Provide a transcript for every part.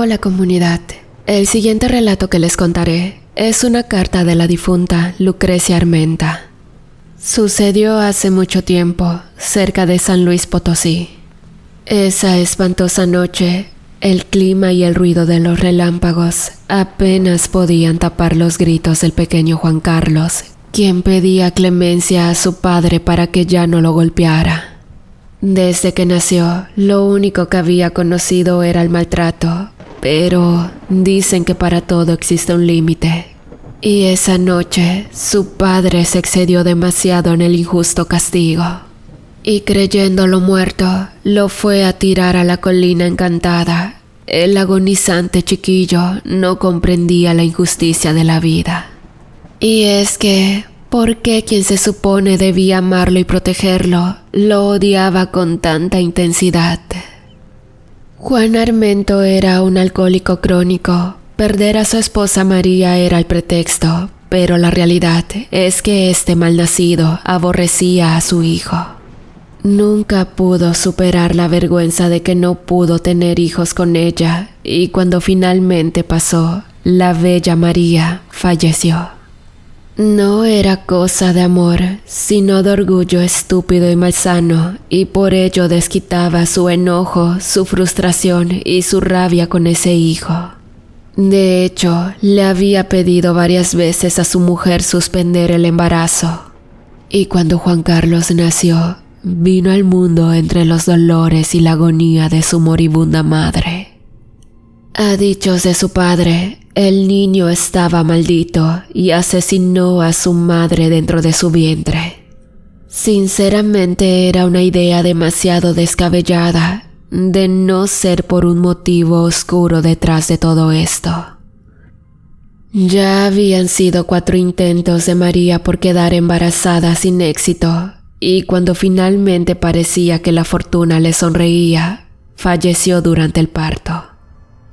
Hola comunidad, el siguiente relato que les contaré es una carta de la difunta Lucrecia Armenta. Sucedió hace mucho tiempo, cerca de San Luis Potosí. Esa espantosa noche, el clima y el ruido de los relámpagos apenas podían tapar los gritos del pequeño Juan Carlos, quien pedía clemencia a su padre para que ya no lo golpeara. Desde que nació, lo único que había conocido era el maltrato, pero dicen que para todo existe un límite. Y esa noche, su padre se excedió demasiado en el injusto castigo. Y creyéndolo muerto, lo fue a tirar a la colina encantada. El agonizante chiquillo no comprendía la injusticia de la vida. Y es que, ¿por qué quien se supone debía amarlo y protegerlo, lo odiaba con tanta intensidad? Juan Armento era un alcohólico crónico. Perder a su esposa María era el pretexto, pero la realidad es que este malnacido aborrecía a su hijo. Nunca pudo superar la vergüenza de que no pudo tener hijos con ella, y cuando finalmente pasó, la bella María falleció. No era cosa de amor, sino de orgullo estúpido y malsano, y por ello desquitaba su enojo, su frustración y su rabia con ese hijo. De hecho, le había pedido varias veces a su mujer suspender el embarazo. Y cuando Juan Carlos nació, vino al mundo entre los dolores y la agonía de su moribunda madre. A dichos de su padre, el niño estaba maldito y asesinó a su madre dentro de su vientre. Sinceramente era una idea demasiado descabellada, de no ser por un motivo oscuro detrás de todo esto. Ya habían sido 4 intentos de María por quedar embarazada sin éxito, y cuando finalmente parecía que la fortuna le sonreía, falleció durante el parto.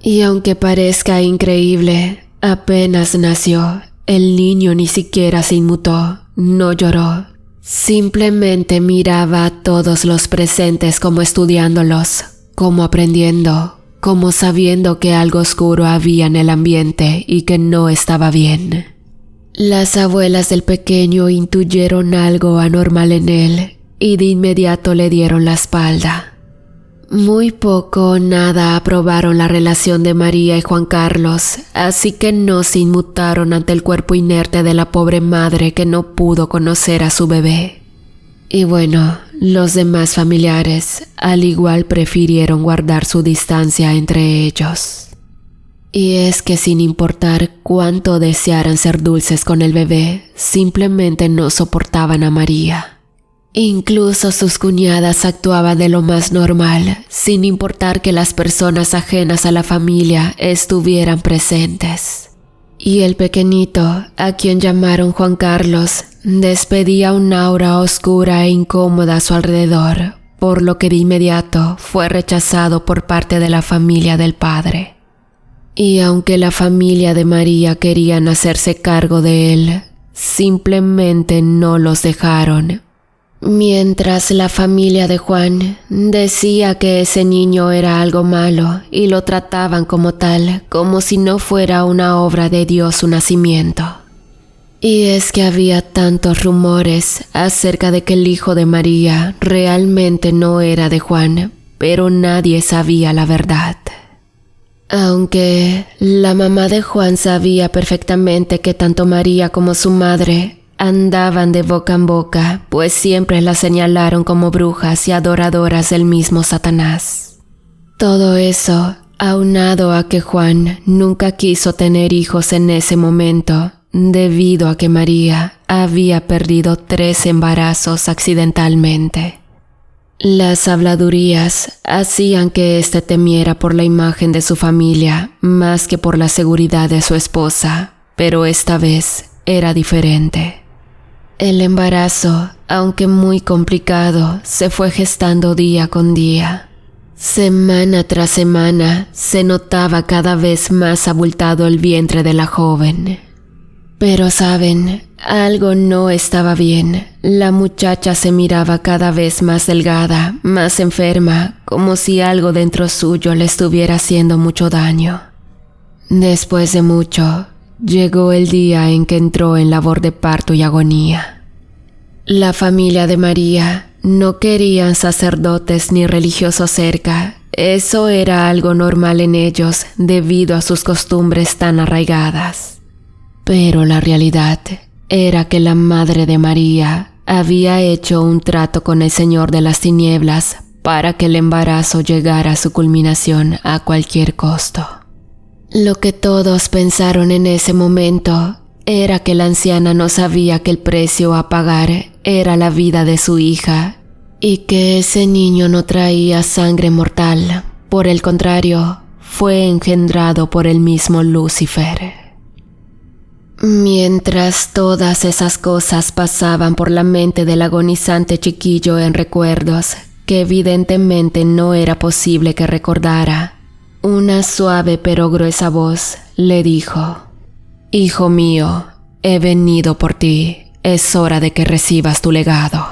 Y aunque parezca increíble, apenas nació, el niño ni siquiera se inmutó, no lloró. Simplemente miraba a todos los presentes como estudiándolos, como aprendiendo, como sabiendo que algo oscuro había en el ambiente y que no estaba bien. Las abuelas del pequeño intuyeron algo anormal en él y de inmediato le dieron la espalda. Muy poco o nada aprobaron la relación de María y Juan Carlos, así que no se inmutaron ante el cuerpo inerte de la pobre madre que no pudo conocer a su bebé. Y bueno, los demás familiares al igual prefirieron guardar su distancia entre ellos. Y es que sin importar cuánto desearan ser dulces con el bebé, simplemente no soportaban a María. Incluso sus cuñadas actuaban de lo más normal, sin importar que las personas ajenas a la familia estuvieran presentes. Y el pequeñito, a quien llamaron Juan Carlos, despedía un aura oscura e incómoda a su alrededor, por lo que de inmediato fue rechazado por parte de la familia del padre. Y aunque la familia de María querían hacerse cargo de él, simplemente no los dejaron. Mientras la familia de Juan decía que ese niño era algo malo y lo trataban como tal, como si no fuera una obra de Dios su nacimiento. Y es que había tantos rumores acerca de que el hijo de María realmente no era de Juan, pero nadie sabía la verdad. Aunque la mamá de Juan sabía perfectamente que tanto María como su madre andaban de boca en boca, pues siempre la señalaron como brujas y adoradoras del mismo Satanás. Todo eso, aunado a que Juan nunca quiso tener hijos en ese momento, debido a que María había perdido 3 embarazos accidentalmente. Las habladurías hacían que éste temiera por la imagen de su familia más que por la seguridad de su esposa, pero esta vez era diferente. El embarazo, aunque muy complicado, se fue gestando día con día. Semana tras semana se notaba cada vez más abultado el vientre de la joven. Pero saben, algo no estaba bien. La muchacha se miraba cada vez más delgada, más enferma, como si algo dentro suyo le estuviera haciendo mucho daño. Después de mucho, llegó el día en que entró en labor de parto y agonía. La familia de María no querían sacerdotes ni religiosos cerca. Eso era algo normal en ellos debido a sus costumbres tan arraigadas. Pero la realidad era que la madre de María había hecho un trato con el Señor de las Tinieblas para que el embarazo llegara a su culminación a cualquier costo. Lo que todos pensaron en ese momento era que la anciana no sabía que el precio a pagar era la vida de su hija y que ese niño no traía sangre mortal. Por el contrario, fue engendrado por el mismo Lucifer. Mientras todas esas cosas pasaban por la mente del agonizante chiquillo en recuerdos que evidentemente no era posible que recordara, una suave pero gruesa voz le dijo: «Hijo mío, he venido por ti, es hora de que recibas tu legado».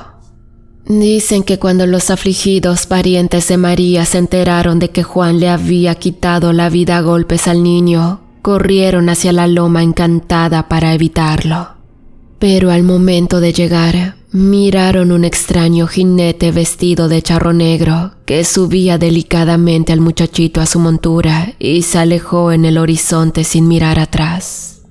Dicen que cuando los afligidos parientes de María se enteraron de que Juan le había quitado la vida a golpes al niño, corrieron hacia la loma encantada para evitarlo. Pero al momento de llegar, miraron un extraño jinete vestido de charro negro que subía delicadamente al muchachito a su montura y se alejó en el horizonte sin mirar atrás.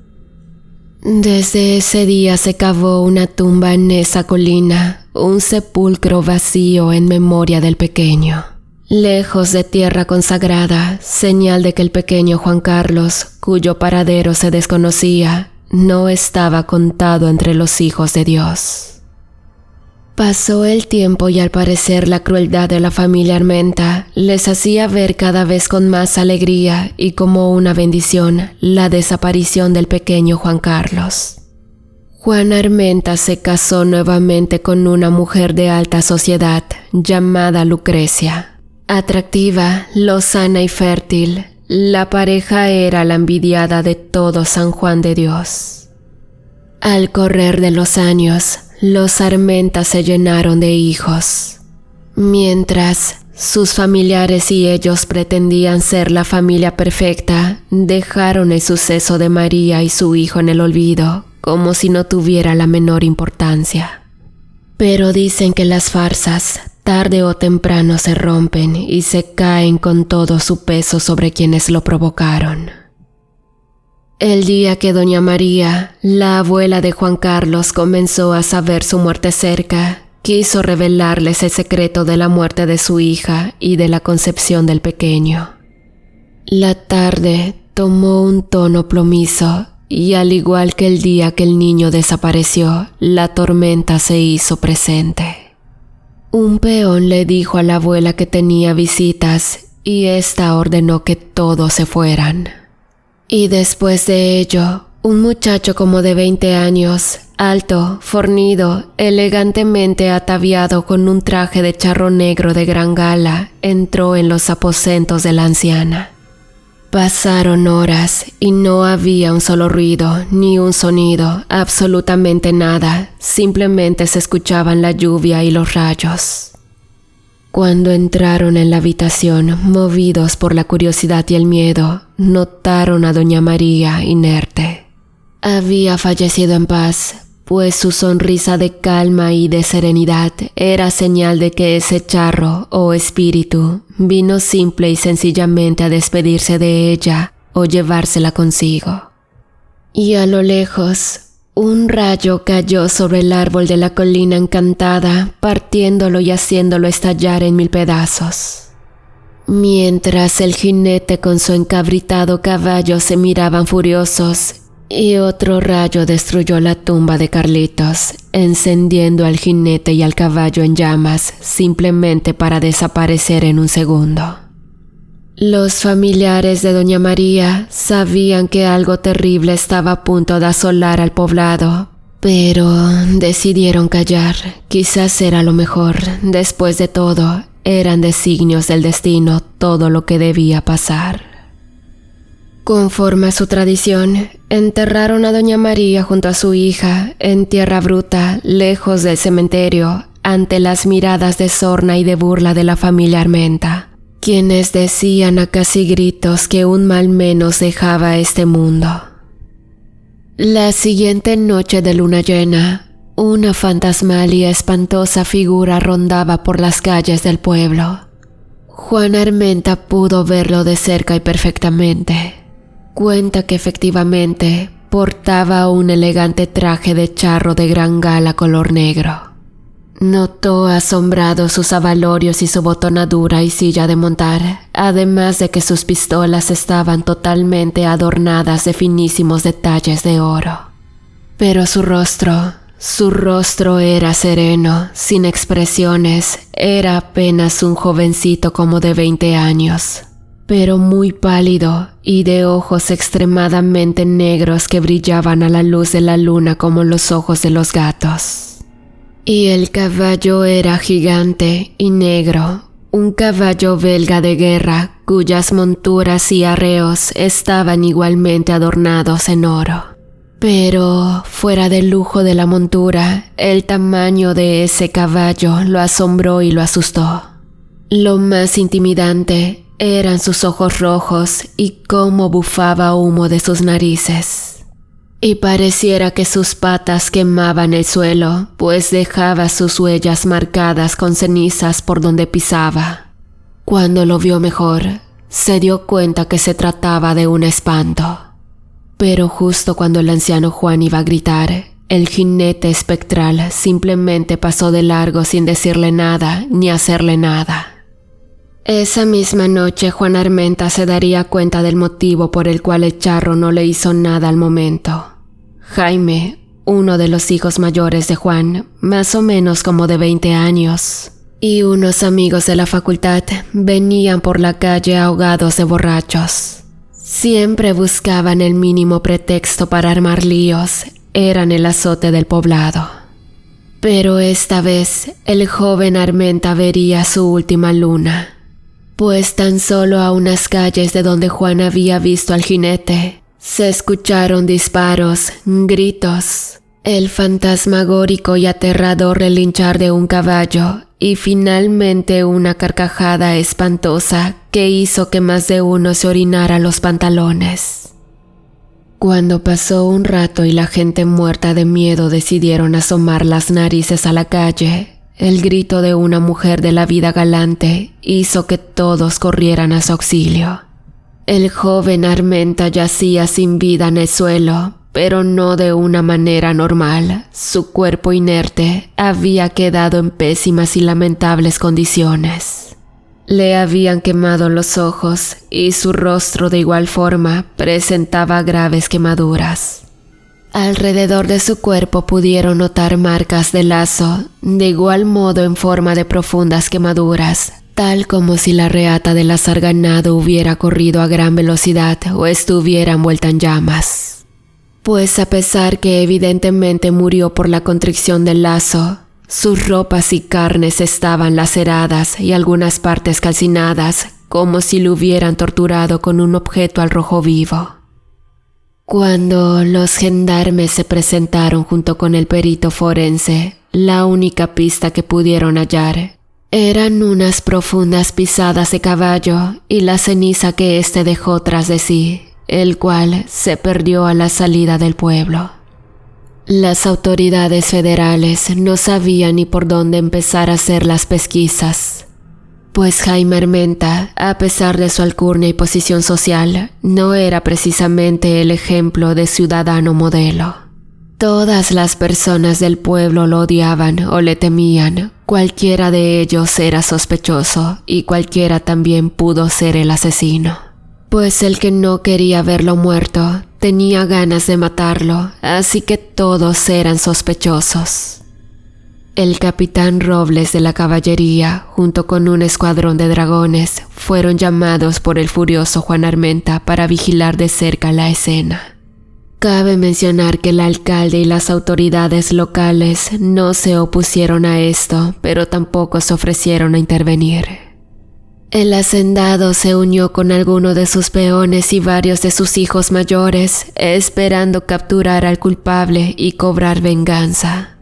Desde ese día se cavó una tumba en esa colina, un sepulcro vacío en memoria del pequeño. Lejos de tierra consagrada, señal de que el pequeño Juan Carlos, cuyo paradero se desconocía, no estaba contado entre los hijos de Dios. Pasó el tiempo y al parecer la crueldad de la familia Armenta les hacía ver cada vez con más alegría y como una bendición la desaparición del pequeño Juan Carlos. Juan Armenta se casó nuevamente con una mujer de alta sociedad llamada Lucrecia. Atractiva, lozana y fértil, la pareja era la envidiada de todo San Juan de Dios. Al correr de los años, los Armenta se llenaron de hijos. Mientras sus familiares y ellos pretendían ser la familia perfecta, dejaron el suceso de María y su hijo en el olvido, como si no tuviera la menor importancia. Pero dicen que las farsas tarde o temprano se rompen y se caen con todo su peso sobre quienes lo provocaron. El día que doña María, la abuela de Juan Carlos, comenzó a saber su muerte cerca, quiso revelarles el secreto de la muerte de su hija y de la concepción del pequeño. La tarde tomó un tono plomizo y al igual que el día que el niño desapareció, la tormenta se hizo presente. Un peón le dijo a la abuela que tenía visitas y ésta ordenó que todos se fueran. Y después de ello, un muchacho como de 20 años, alto, fornido, elegantemente ataviado con un traje de charro negro de gran gala, entró en los aposentos de la anciana. Pasaron horas y no había un solo ruido, ni un sonido, absolutamente nada, simplemente se escuchaban la lluvia y los rayos. Cuando entraron en la habitación, movidos por la curiosidad y el miedo, notaron a doña María inerte. Había fallecido en paz, pues su sonrisa de calma y de serenidad era señal de que ese charro o espíritu vino simple y sencillamente a despedirse de ella o llevársela consigo. Y a lo lejos, un rayo cayó sobre el árbol de la colina encantada, partiéndolo y haciéndolo estallar en 1000 pedazos. Mientras el jinete con su encabritado caballo se miraban furiosos, y otro rayo destruyó la tumba de Carlitos, encendiendo al jinete y al caballo en llamas, simplemente para desaparecer en un segundo. Los familiares de doña María sabían que algo terrible estaba a punto de asolar al poblado, pero decidieron callar. Quizás era lo mejor. Después de todo, eran designios del destino todo lo que debía pasar. Conforme a su tradición, Enterraron a doña María junto a su hija en tierra bruta, lejos del cementerio, ante las miradas de sorna y de burla de la familia Armenta, quienes decían a casi gritos que un mal menos dejaba este mundo. La siguiente noche de luna llena, una fantasmal y espantosa figura rondaba por las calles del pueblo. Juan Armenta pudo verlo de cerca y perfectamente. Cuenta que efectivamente portaba un elegante traje de charro de gran gala color negro. Notó asombrado sus abalorios y su botonadura y silla de montar, además de que sus pistolas estaban totalmente adornadas de finísimos detalles de oro. Pero su rostro era sereno, sin expresiones, era apenas un jovencito como de 20 años, pero muy pálido y de ojos extremadamente negros que brillaban a la luz de la luna como los ojos de los gatos. Y el caballo era gigante y negro, un caballo belga de guerra cuyas monturas y arreos estaban igualmente adornados en oro. Pero, fuera del lujo de la montura, el tamaño de ese caballo lo asombró y lo asustó. Lo más intimidante eran sus ojos rojos y cómo bufaba humo de sus narices. Y pareciera que sus patas quemaban el suelo, pues dejaba sus huellas marcadas con cenizas por donde pisaba. Cuando lo vio mejor, se dio cuenta que se trataba de un espanto. Pero justo cuando el anciano Juan iba a gritar, el jinete espectral simplemente pasó de largo sin decirle nada ni hacerle nada. Esa misma noche Juan Armenta se daría cuenta del motivo por el cual el charro no le hizo nada al momento. Jaime, uno de los hijos mayores de Juan, más o menos como de 20 años, y unos amigos de la facultad venían por la calle ahogados de borrachos. Siempre buscaban el mínimo pretexto para armar líos, eran el azote del poblado. Pero esta vez el joven Armenta vería su última luna, pues tan solo a unas calles de donde Juan había visto al jinete, se escucharon disparos, gritos, el fantasmagórico y aterrador relinchar de un caballo y finalmente una carcajada espantosa que hizo que más de uno se orinara los pantalones. Cuando pasó un rato y la gente muerta de miedo decidieron asomar las narices a la calle, el grito de una mujer de la vida galante hizo que todos corrieran a su auxilio. El joven Armenta yacía sin vida en el suelo, pero no de una manera normal. Su cuerpo inerte había quedado en pésimas y lamentables condiciones. Le habían quemado los ojos y su rostro de igual forma presentaba graves quemaduras. Alrededor de su cuerpo pudieron notar marcas de lazo, de igual modo en forma de profundas quemaduras, tal como si la reata del azarganado hubiera corrido a gran velocidad o estuviera envuelta en llamas. Pues a pesar que evidentemente murió por la constricción del lazo, sus ropas y carnes estaban laceradas y algunas partes calcinadas, como si lo hubieran torturado con un objeto al rojo vivo. Cuando los gendarmes se presentaron junto con el perito forense, la única pista que pudieron hallar eran unas profundas pisadas de caballo y la ceniza que éste dejó tras de sí, el cual se perdió a la salida del pueblo. Las autoridades federales no sabían ni por dónde empezar a hacer las pesquisas, pues Jaime Armenta, a pesar de su alcurnia y posición social, no era precisamente el ejemplo de ciudadano modelo. Todas las personas del pueblo lo odiaban o le temían, cualquiera de ellos era sospechoso y cualquiera también pudo ser el asesino. Pues el que no quería verlo muerto tenía ganas de matarlo, así que todos eran sospechosos. El capitán Robles de la caballería, junto con un escuadrón de dragones, fueron llamados por el furioso Juan Armenta para vigilar de cerca la escena. Cabe mencionar que el alcalde y las autoridades locales no se opusieron a esto, pero tampoco se ofrecieron a intervenir. El hacendado se unió con alguno de sus peones y varios de sus hijos mayores, esperando capturar al culpable y cobrar venganza.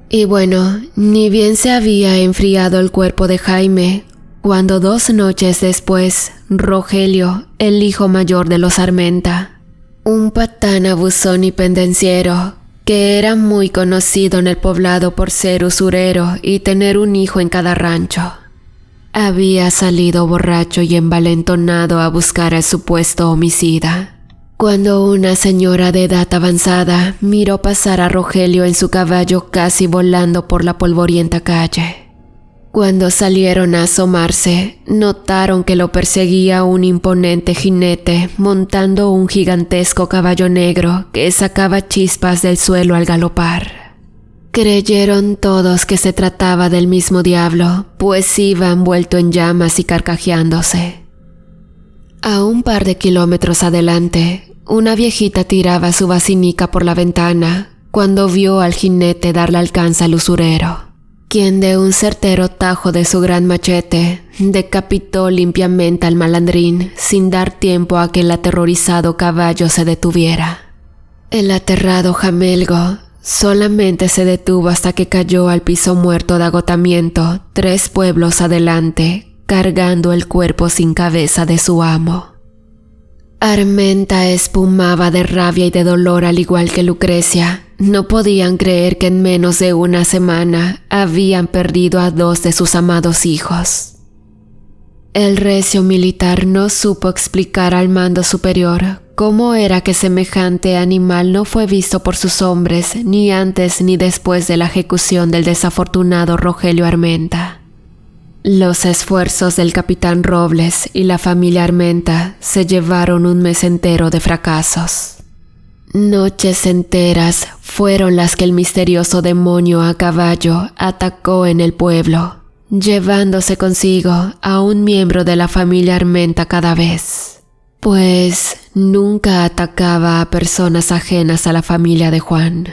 Y bueno, ni bien se había enfriado el cuerpo de Jaime, cuando 2 noches después, Rogelio, el hijo mayor de los Armenta, un patán abusón y pendenciero, que era muy conocido en el poblado por ser usurero y tener un hijo en cada rancho, había salido borracho y envalentonado a buscar al supuesto homicida, cuando una señora de edad avanzada miró pasar a Rogelio en su caballo casi volando por la polvorienta calle. Cuando salieron a asomarse, notaron que lo perseguía un imponente jinete montando un gigantesco caballo negro que sacaba chispas del suelo al galopar. Creyeron todos que se trataba del mismo diablo, pues iba envuelto en llamas y carcajeándose. A un par de kilómetros adelante, una viejita tiraba su basinica por la ventana cuando vio al jinete darle alcance al usurero, quien de un certero tajo de su gran machete decapitó limpiamente al malandrín sin dar tiempo a que el aterrorizado caballo se detuviera. El aterrado jamelgo solamente se detuvo hasta que cayó al piso muerto de agotamiento 3 pueblos adelante, cargando el cuerpo sin cabeza de su amo. Armenta espumaba de rabia y de dolor al igual que Lucrecia. No podían creer que en menos de una semana habían perdido a 2 de sus amados hijos. El recio militar no supo explicar al mando superior cómo era que semejante animal no fue visto por sus hombres ni antes ni después de la ejecución del desafortunado Rogelio Armenta. Los esfuerzos del capitán Robles y la familia Armenta se llevaron un mes entero de fracasos. Noches enteras fueron las que el misterioso demonio a caballo atacó en el pueblo, llevándose consigo a un miembro de la familia Armenta cada vez, pues nunca atacaba a personas ajenas a la familia de Juan.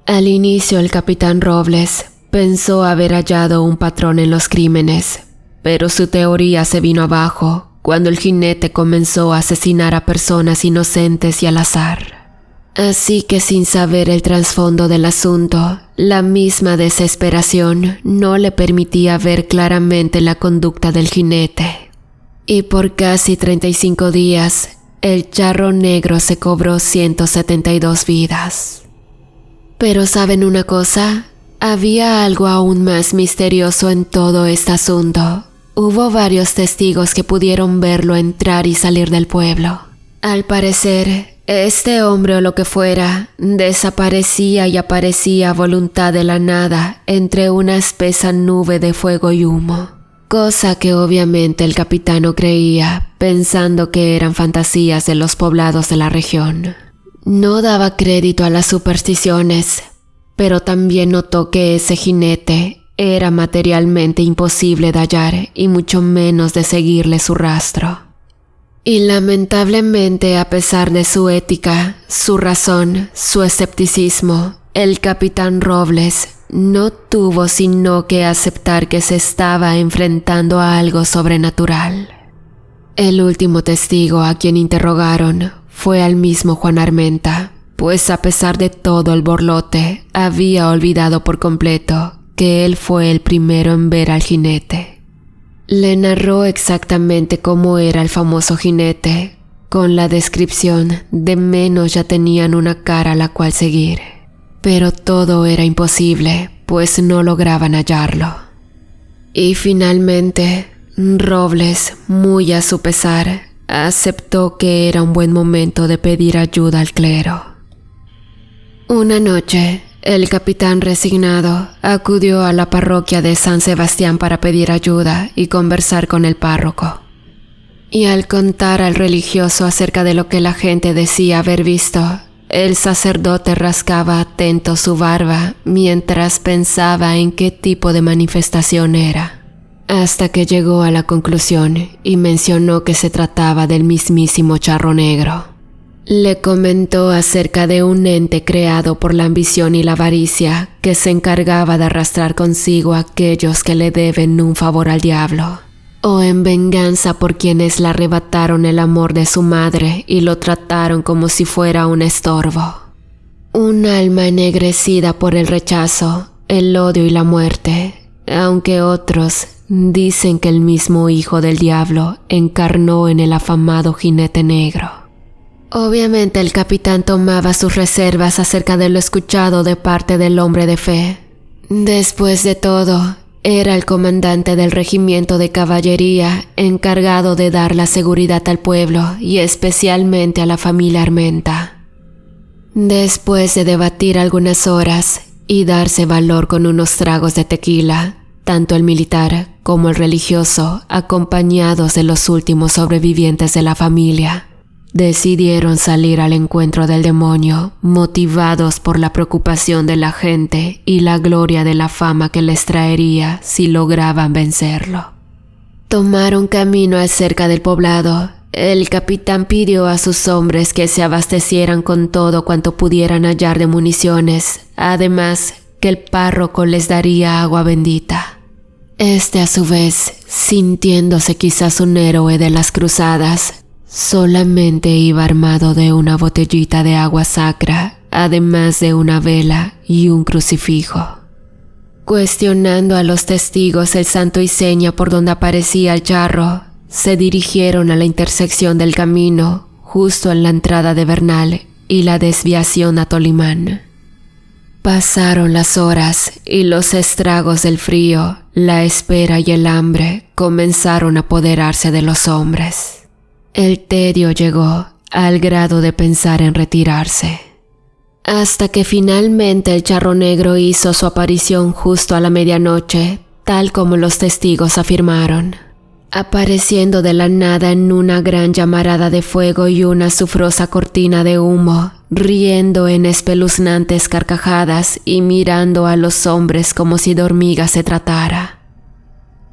Al inicio el capitán Robles pensó haber hallado un patrón en los crímenes, pero su teoría se vino abajo cuando el jinete comenzó a asesinar a personas inocentes y al azar. Así que sin saber el trasfondo del asunto, la misma desesperación no le permitía ver claramente la conducta del jinete. Y por casi 35 días, el charro negro se cobró 172 vidas. Pero ¿saben una cosa? Había algo aún más misterioso en todo este asunto. Hubo varios testigos que pudieron verlo entrar y salir del pueblo. Al parecer, este hombre o lo que fuera, desaparecía y aparecía a voluntad de la nada entre una espesa nube de fuego y humo. Cosa que obviamente el capitán no creía, pensando que eran fantasías de los poblados de la región. No daba crédito a las supersticiones, pero también notó que ese jinete era materialmente imposible de hallar y mucho menos de seguirle su rastro. Y lamentablemente, a pesar de su ética, su razón, su escepticismo, el capitán Robles no tuvo sino que aceptar que se estaba enfrentando a algo sobrenatural. El último testigo a quien interrogaron fue al mismo Juan Armenta, pues a pesar de todo el borlote, había olvidado por completo que él fue el primero en ver al jinete. Le narró exactamente cómo era el famoso jinete, con la descripción de menos ya tenían una cara a la cual seguir. Pero todo era imposible, pues no lograban hallarlo. Y finalmente, Robles, muy a su pesar, aceptó que era un buen momento de pedir ayuda al clero. Una noche, el capitán resignado acudió a la parroquia de San Sebastián para pedir ayuda y conversar con el párroco. Y al contar al religioso acerca de lo que la gente decía haber visto, el sacerdote rascaba atento su barba mientras pensaba en qué tipo de manifestación era, hasta que llegó a la conclusión y mencionó que se trataba del mismísimo charro negro. Le comentó acerca de un ente creado por la ambición y la avaricia que se encargaba de arrastrar consigo a aquellos que le deben un favor al diablo. o en venganza por quienes le arrebataron el amor de su madre y lo trataron como si fuera un estorbo. Un alma ennegrecida por el rechazo, el odio y la muerte, aunque otros dicen que el mismo hijo del diablo encarnó en el afamado jinete negro. Obviamente el capitán tomaba sus reservas acerca de lo escuchado de parte del hombre de fe. Después de todo, era el comandante del regimiento de caballería encargado de dar la seguridad al pueblo y especialmente a la familia Armenta. Después de debatir algunas horas y darse valor con unos tragos de tequila, tanto el militar como el religioso, acompañados de los últimos sobrevivientes de la familia, decidieron salir al encuentro del demonio, motivados por la preocupación de la gente y la gloria de la fama que les traería si lograban vencerlo. Tomaron camino acerca del poblado. El capitán pidió a sus hombres que se abastecieran con todo cuanto pudieran hallar de municiones, además que el párroco les daría agua bendita. Este, a su vez, sintiéndose quizás un héroe de las cruzadas, solamente iba armado de una botellita de agua sacra, además de una vela y un crucifijo. Cuestionando a los testigos el santo y seña por donde aparecía el charro, se dirigieron a la intersección del camino, justo en la entrada de Bernal y la desviación a Tolimán. Pasaron las horas y los estragos del frío, la espera y el hambre comenzaron a apoderarse de los hombres. El tedio llegó al grado de pensar en retirarse. Hasta que finalmente el charro negro hizo su aparición justo a la medianoche, tal como los testigos afirmaron, apareciendo de la nada en una gran llamarada de fuego y una azufrosa cortina de humo, riendo en espeluznantes carcajadas y mirando a los hombres como si de hormigas se tratara.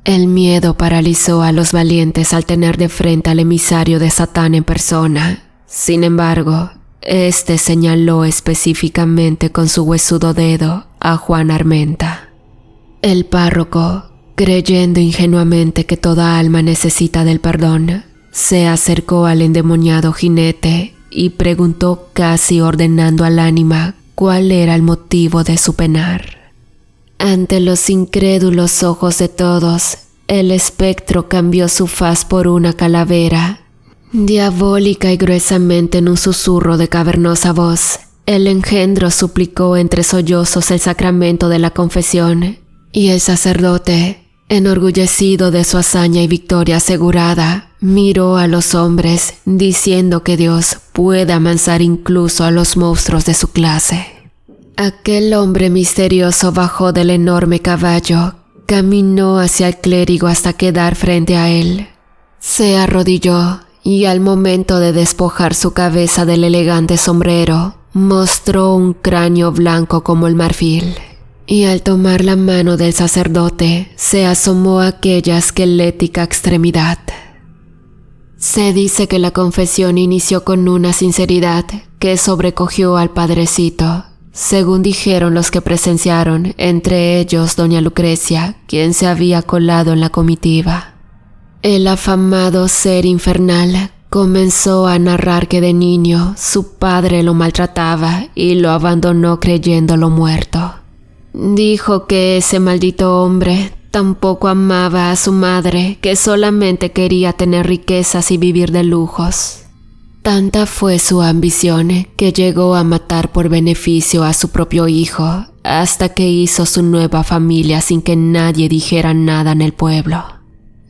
El miedo paralizó a los valientes al tener de frente al emisario de Satán en persona. Sin embargo, este señaló específicamente con su huesudo dedo a Juan Armenta. El párroco, creyendo ingenuamente que toda alma necesita del perdón, se acercó al endemoniado jinete y preguntó casi ordenando al ánima cuál era el motivo de su penar. Ante los incrédulos ojos de todos, el espectro cambió su faz por una calavera. Diabólica y gruesamente en un susurro de cavernosa voz, el engendro suplicó entre sollozos el sacramento de la confesión, y el sacerdote, enorgullecido de su hazaña y victoria asegurada, miró a los hombres diciendo que Dios puede amansar incluso a los monstruos de su clase. Aquel hombre misterioso bajó del enorme caballo, caminó hacia el clérigo hasta quedar frente a él. Se arrodilló y al momento de despojar su cabeza del elegante sombrero, mostró un cráneo blanco como el marfil. Y al tomar la mano del sacerdote, se asomó a aquella esquelética extremidad. Se dice que la confesión inició con una sinceridad que sobrecogió al padrecito, según dijeron los que presenciaron, entre ellos doña Lucrecia, quien se había colado en la comitiva. El afamado ser infernal comenzó a narrar que de niño su padre lo maltrataba y lo abandonó creyéndolo muerto. Dijo que ese maldito hombre tampoco amaba a su madre, que solamente quería tener riquezas y vivir de lujos. Tanta fue su ambición que llegó a matar por beneficio a su propio hijo, hasta que hizo su nueva familia sin que nadie dijera nada en el pueblo.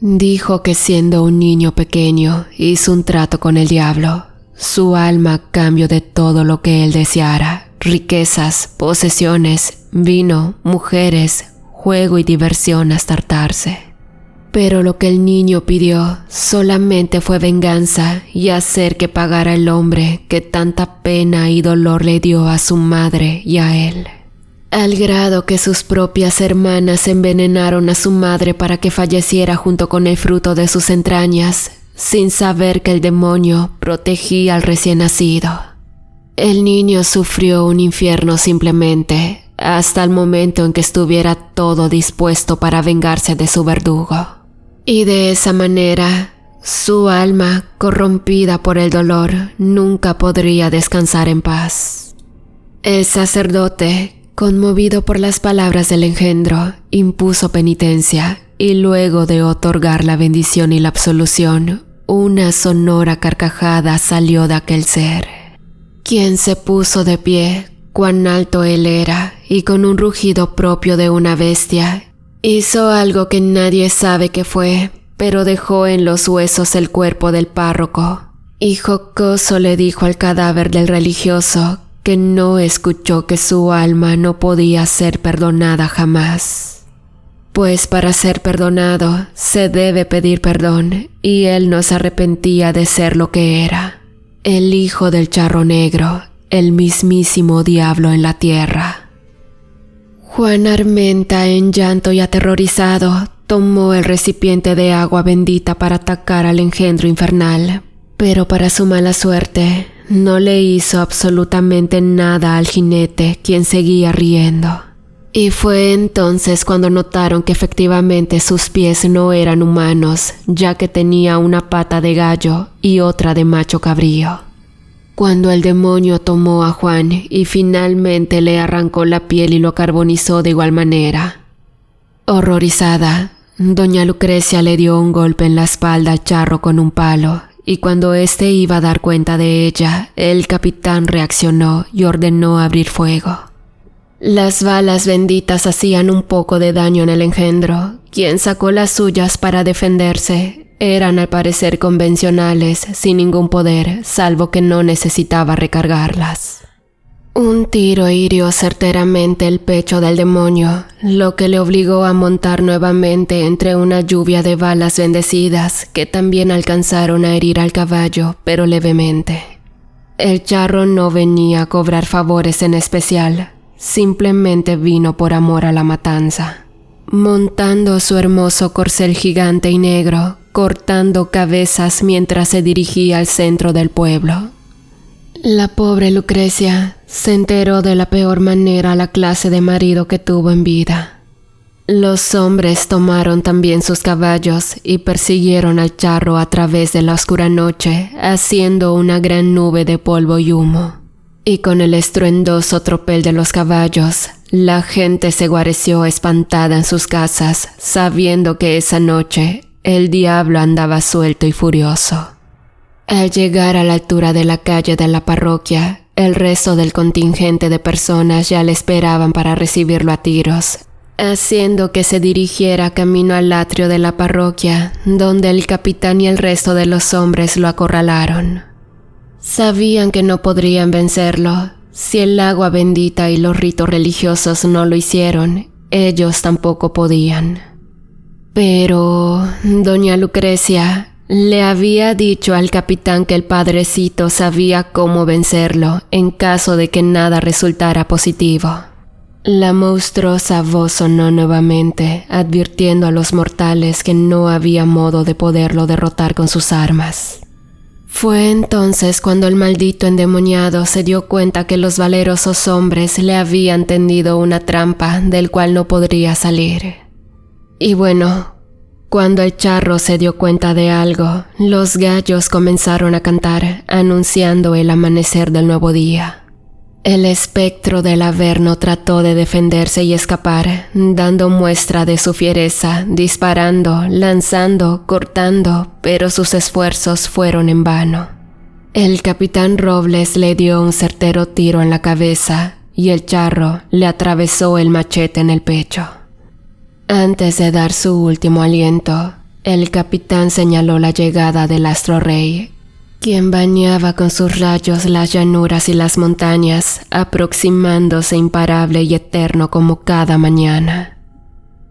Dijo que siendo un niño pequeño hizo un trato con el diablo, su alma a cambio de todo lo que él deseara, riquezas, posesiones, vino, mujeres, juego y diversión hasta hartarse. Pero lo que el niño pidió solamente fue venganza y hacer que pagara el hombre que tanta pena y dolor le dio a su madre y a él. Al grado que sus propias hermanas envenenaron a su madre para que falleciera junto con el fruto de sus entrañas, sin saber que el demonio protegía al recién nacido. El niño sufrió un infierno simplemente, hasta el momento en que estuviera todo dispuesto para vengarse de su verdugo. Y de esa manera, su alma, corrompida por el dolor, nunca podría descansar en paz. El sacerdote, conmovido por las palabras del engendro, impuso penitencia y luego de otorgar la bendición y la absolución, una sonora carcajada salió de aquel ser, quien se puso de pie, cuán alto él era, y con un rugido propio de una bestia, hizo algo que nadie sabe qué fue, pero dejó en los huesos el cuerpo del párroco, y jocoso le dijo al cadáver del religioso que no escuchó que su alma no podía ser perdonada jamás. Pues para ser perdonado se debe pedir perdón, y él no se arrepentía de ser lo que era, el hijo del charro negro, el mismísimo diablo en la tierra. Juan Armenta, en llanto y aterrorizado, tomó el recipiente de agua bendita para atacar al engendro infernal, pero para su mala suerte, no le hizo absolutamente nada al jinete, quien seguía riendo. Y fue entonces cuando notaron que efectivamente sus pies no eran humanos, ya que tenía una pata de gallo y otra de macho cabrío. Cuando el demonio tomó a Juan y finalmente le arrancó la piel y lo carbonizó de igual manera. Horrorizada, doña Lucrecia le dio un golpe en la espalda al charro con un palo, y cuando éste iba a dar cuenta de ella, el capitán reaccionó y ordenó abrir fuego. Las balas benditas hacían un poco de daño en el engendro, quien sacó las suyas para defenderse. Eran al parecer convencionales, sin ningún poder, salvo que no necesitaba recargarlas. Un tiro hirió certeramente el pecho del demonio, lo que le obligó a montar nuevamente entre una lluvia de balas bendecidas que también alcanzaron a herir al caballo, pero levemente. El charro no venía a cobrar favores en especial, simplemente vino por amor a la matanza. Montando su hermoso corcel gigante y negro, cortando cabezas mientras se dirigía al centro del pueblo. La pobre Lucrecia se enteró de la peor manera la clase de marido que tuvo en vida. Los hombres tomaron también sus caballos y persiguieron al charro a través de la oscura noche, haciendo una gran nube de polvo y humo. Y con el estruendoso tropel de los caballos, la gente se guareció espantada en sus casas, sabiendo que esa noche el diablo andaba suelto y furioso. Al llegar a la altura de la calle de la parroquia, el resto del contingente de personas ya le esperaban para recibirlo a tiros, haciendo que se dirigiera camino al atrio de la parroquia, donde el capitán y el resto de los hombres lo acorralaron. Sabían que no podrían vencerlo. Si el agua bendita y los ritos religiosos no lo hicieron, ellos tampoco podían. Pero doña Lucrecia le había dicho al capitán que el padrecito sabía cómo vencerlo en caso de que nada resultara positivo. La monstruosa voz sonó nuevamente, advirtiendo a los mortales que no había modo de poderlo derrotar con sus armas. Fue entonces cuando el maldito endemoniado se dio cuenta que los valerosos hombres le habían tendido una trampa del cual no podría salir. Y bueno, cuando el charro se dio cuenta de algo, los gallos comenzaron a cantar, anunciando el amanecer del nuevo día. El espectro del Averno trató de defenderse y escapar, dando muestra de su fiereza, disparando, lanzando, cortando, pero sus esfuerzos fueron en vano. El capitán Robles le dio un certero tiro en la cabeza y el charro le atravesó el machete en el pecho. Antes de dar su último aliento, el capitán señaló la llegada del astro rey, quien bañaba con sus rayos las llanuras y las montañas, aproximándose imparable y eterno como cada mañana.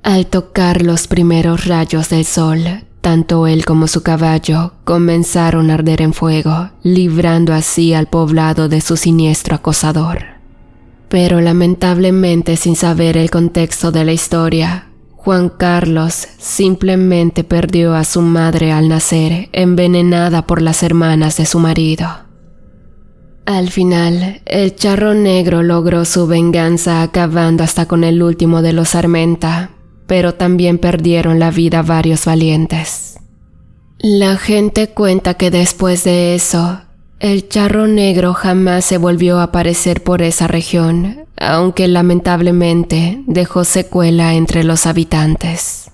Al tocar los primeros rayos del sol, tanto él como su caballo comenzaron a arder en fuego, librando así al poblado de su siniestro acosador. Pero lamentablemente, sin saber el contexto de la historia, Juan Carlos simplemente perdió a su madre al nacer, envenenada por las hermanas de su marido. Al final, el charro negro logró su venganza acabando hasta con el último de los Armenta, pero también perdieron la vida varios valientes. La gente cuenta que después de eso, el charro negro jamás se volvió a aparecer por esa región, aunque lamentablemente dejó secuela entre los habitantes.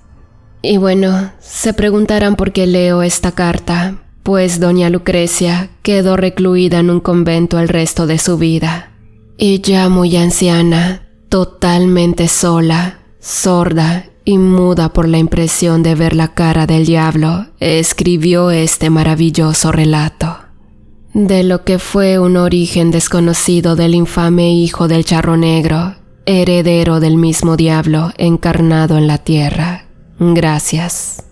Y bueno, se preguntarán por qué leo esta carta, pues doña Lucrecia quedó recluida en un convento el resto de su vida. Y ya muy anciana, totalmente sola, sorda y muda por la impresión de ver la cara del diablo, escribió este maravilloso relato de lo que fue un origen desconocido del infame hijo del charro negro, heredero del mismo diablo encarnado en la tierra. Gracias.